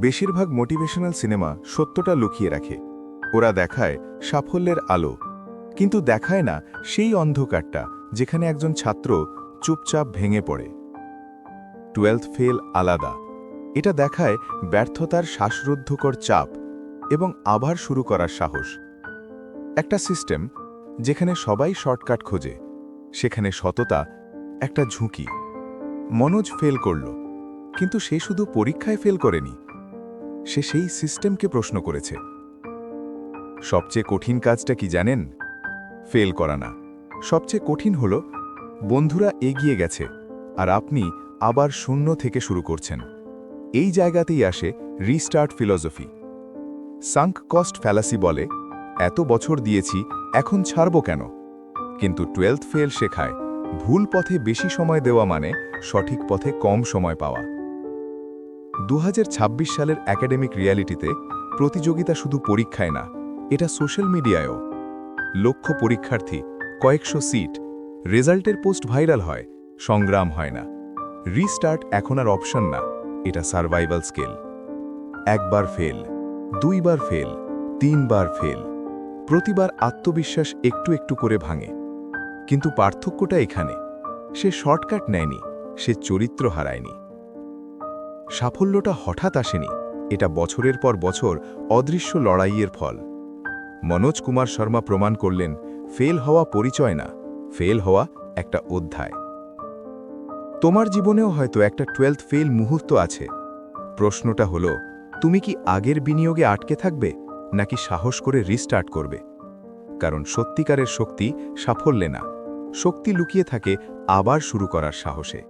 বেশিরভাগ motivational cinema সত্যটা লুকিয়ে রাখে। ওরা দেখায় সাফল্যের আলো, কিন্তু দেখায় না সেই অন্ধকারটা যেখানে একজন ছাত্র চুপচাপ ভেঙে পড়ে। 12th ফেল আলাদা। এটা দেখায় ব্যর্থতার শ্বাসরুদ্ধকর চাপ এবং আবার শুরু করার সাহস। একটা সিস্টেম যেখানে সবাই শর্টকাট খোঁজে, সেখানে সততা একটা ঝুঁকি। মনোজ ফেল করল, কিন্তু সে শুধু পরীক্ষায় ফেল করেনি, সে সেই সিস্টেমকে প্রশ্ন করেছে। সবচেয়ে কঠিন কাজটা কি জানেন? ফেল করা না। সবচেয়ে কঠিন হলো বন্ধুরা এগিয়ে গেছে আর আপনি আবার শূন্য থেকে শুরু করছেন। এই জায়গাতেই আসে restart philosophy. Sunk cost fallacy বলে, এত বছর দিয়েছি, এখন ছাড়ব কেন? কিন্তু 12th ফেল শেখায় ভুল পথে বেশি সময় দেওয়া মানে সঠিক পথে কম সময় পাওয়া। 2026 সালের একাডেমিক রিয়ালিটিতে প্রতিযোগিতা শুধু পরীক্ষায় না, এটা সোশ্যাল মিডিয়ায়ও। লক্ষ পরীক্ষার্থী, কয়েকশো সিট, রেজাল্টের পোস্ট ভাইরাল হয়, সংগ্রাম হয় না। রিস্টার্ট এখন আর অপশন না, এটা সার্ভাইভাল স্কেল। একবার ফেল, দুইবার ফেল, তিনবার ফেল, প্রতিবার আত্মবিশ্বাস একটু একটু করে ভাঙে। কিন্তু পার্থক্যটা এখানে, সে শর্টকাট নেয়নি, সে চরিত্র হারায়নি। সাফল্যটা হঠাৎ আসেনি, এটা বছরের পর বছর অদৃশ্য লড়াইয়ের ফল। মনোজ কুমার শর্মা প্রমাণ করলেন, ফেল হওয়া পরিচয় না, ফেল হওয়া একটা অধ্যায়। তোমার জীবনেও হয়তো একটা 12th ফেল মুহূর্ত আছে। প্রশ্নটা হলো, তুমি কি আগের বিনিয়োগে আটকে থাকবে নাকি সাহস করে রিস্টার্ট করবে? কারণ সত্যিকারের শক্তি সাফল্যে না, শক্তি লুকিয়ে থাকে আবার শুরু করার সাহসে।